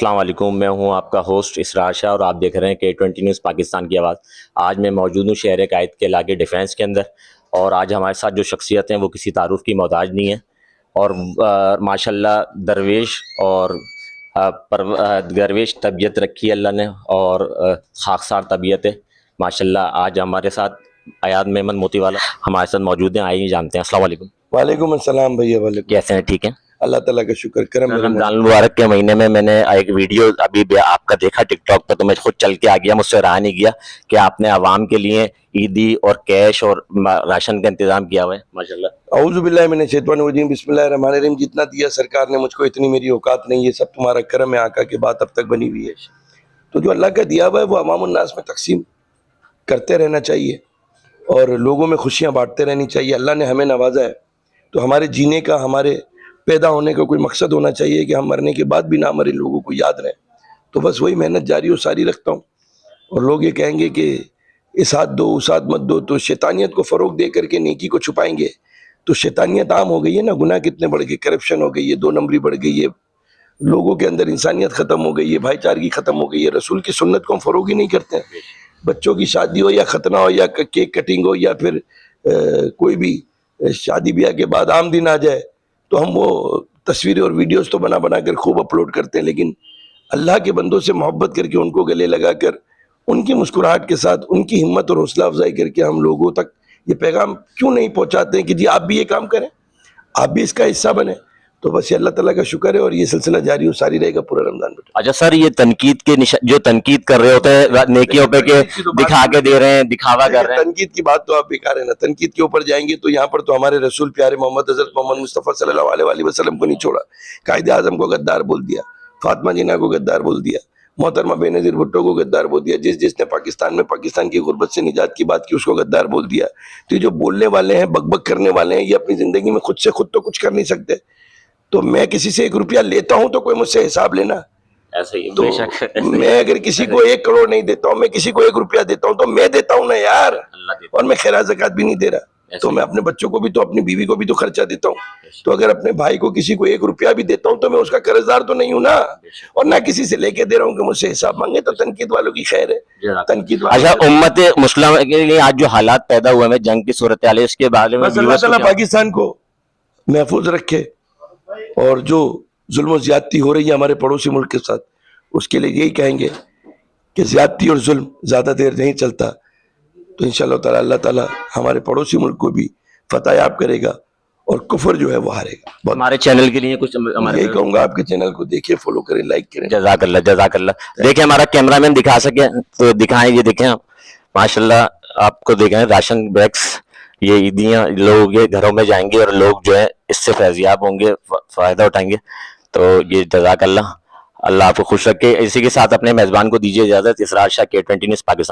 السلام علیکم، میں ہوں آپ کا ہوسٹ اسرار شاہ اور آپ دیکھ رہے ہیں K20 نیوز پاکستان کی آواز۔ آج میں موجود ہوں شہر قائد کے علاقے ڈیفینس کے اندر، اور آج ہمارے ساتھ جو شخصیت ہیں وہ کسی تعارف کی محتاج نہیں ہیں، اور ماشاءاللہ درویش اور درویش طبیعت رکھی اللہ نے، اور خاکسار طبیعت ہے ماشاءاللہ۔ آج ہمارے ساتھ ایاد محمد موتی والا ہمارے ساتھ موجود ہیں، آئیے جانتے ہیں۔ السلام علیکم۔ وعلیکم السلام بھیا، وعلیکم۔ کیسے ہیں؟ ٹھیک ہیں، اللہ تعالیٰ کا شکر کرم۔ رمضان المبارک کے مہینے میں نے ایک ویڈیو ابھی آپ کا دیکھا ٹک ٹاک پہ، تو میں خود چل کے آ گیا، مجھ سے رہا نہیں گیا کہ آپ نے عوام کے لیے عیدی اور کیش اور راشن کا انتظام کیا ہوا ہے ماشاءاللہ۔ اعوذ باللہ من الشیطان الرجیم، بسم اللہ الرحمن الرحیم۔ جتنا دیا سرکار نے مجھ کو، اتنی میری اوقات نہیں، یہ سب تمہارا کرم ہے آقا، کی بات اب تک بنی ہوئی ہے۔ تو جو اللہ کا دیا ہوا ہے وہ عوام الناس میں تقسیم کرتے رہنا چاہیے، اور لوگوں میں خوشیاں بانٹتے رہنی چاہیے۔ اللہ نے ہمیں نوازا ہے تو ہمارے جینے کا، ہمارے پیدا ہونے کا کوئی مقصد ہونا چاہیے کہ ہم مرنے کے بعد بھی نہ مرے، لوگوں کو یاد رہے۔ تو بس وہی محنت جاری و ساری رکھتا ہوں، اور لوگ یہ کہیں گے کہ اس ہاتھ دو اس ہاتھ مت دو، تو شیطانیت کو فروغ دے کر کے نیکی کو چھپائیں گے تو شیطانیت عام ہو گئی ہے نا، گناہ کتنے بڑھ گئے، کرپشن ہو گئی ہے، 2 نمبری بڑھ گئی ہے، لوگوں کے اندر انسانیت ختم ہو گئی ہے، بھائی چارگی ختم ہو گئی ہے، رسول کی سنت کو ہم فروغ ہی نہیں کرتے ہیں۔ بچوں کی شادی ہو یا ختنہ ہو یا کیک کٹنگ ہو یا پھر کوئی بھی شادی بیاہ کے بعد عام دن آ جائے تو ہم وہ تصویریں اور ویڈیوز تو بنا بنا کر خوب اپلوڈ کرتے ہیں، لیکن اللہ کے بندوں سے محبت کر کے ان کو گلے لگا کر، ان کی مسکراہٹ کے ساتھ، ان کی ہمت اور حوصلہ افزائی کر کے ہم لوگوں تک یہ پیغام کیوں نہیں پہنچاتے ہیں کہ جی آپ بھی یہ کام کریں، آپ بھی اس کا حصہ بنیں۔ تو بس یہ اللہ تعالیٰ کا شکر ہے، اور یہ سلسلہ جاری و ساری رہے گا پورا رمضان میں۔ اچھا سر، یہ تنقید کے جو تنقید کر رہے ہوتے ہیں نیکیوں پہ کہ دکھا کے دے رہے ہیں، دکھاوا کر رہے ہیں، تنقید کی بات تو آپ بیکار ہے نا۔ تنقید کے اوپر جائیں گے تو یہاں پر تو ہمارے رسول پیارے محمد حضرت محمد مصطفیٰ صلی اللہ علیہ وآلہ وسلم کو نہیں چھوڑا، قائد اعظم کو غدار بول دیا، فاطمہ جناح کو غدار بول دیا، محترمہ بے نظیر بھٹو کو غدار بول دیا، جس نے پاکستان میں پاکستان کی غربت سے نجات کی بات کی اس کو غدار بول دیا۔ تو یہ جو بولنے والے ہیں، بک بک کرنے والے ہیں، یہ اپنی زندگی میں خود سے خود تو کچھ کر نہیں سکتے۔ تو میں کسی سے 1 روپیہ لیتا ہوں تو کوئی مجھ سے حساب لینا، ایسا ہی تو بے شک۔ میں اگر کسی کو 1 کروڑ نہیں دیتا ہوں، میں کسی کو 1 روپیہ دیتا ہوں تو میں دیتا ہوں نا یار، اور میں خیرات زکوٰۃ بھی نہیں دے رہا، تو میں اپنے بچوں کو بھی تو، اپنی بیوی کو بھی تو خرچہ دیتا ہوں۔ تو اگر اپنے بھائی کو کسی کو 1 روپیہ بھی دیتا ہوں تو میں اس کا قرض دار تو نہیں ہوں نا، اور نہ کسی سے لے کے دے رہا ہوں کہ مجھ سے حساب مانگے۔ تو تنقید والوں کی خیر ہے، تنقید اچھا، امت مسلمہ کے لیے آج جو حالات پیدا ہوئے ہیں، جنگ کی صورتحال ہے، اس کے بارے میں بس اللہ تعالیٰ پاکستان کو محفوظ رکھے، اور جو ظلم و زیادتی ہو رہی ہے ہمارے پڑوسی ملک کے ساتھ، اس کے لیے یہی کہیں گے کہ زیادتی اور ظلم زیادہ دیر نہیں چلتا، تو انشاءاللہ تعالیٰ اللہ تعالیٰ ہمارے پڑوسی ملک کو بھی فتح یاب کرے گا، اور کفر جو ہے وہ ہارے گا۔ ہمارے چینل کے لیے کچھ یہی کہوں گا، آپ کے چینل کو دیکھیں، فالو کریں، لائک کریں۔ جزاک اللہ، جزاک اللہ۔ دیکھیں ہمارا کیمرہ مین دکھا سکے تو دکھائیں، یہ دیکھیں آپ ماشاءاللہ، آپ کو دیکھیں راشن بیگس، یہ عیدیاں لوگوں کے گھروں میں جائیں گے، اور لوگ جو ہے اس سے فیضیاب ہوں گے، فائدہ اٹھائیں گے۔ تو یہ جزاک اللہ، اللہ آپ کو خوش رکھے۔ اسی کے ساتھ اپنے میزبان کو دیجیے اجازت۔ اسرار شاہ، K20 نیوز پاکستان۔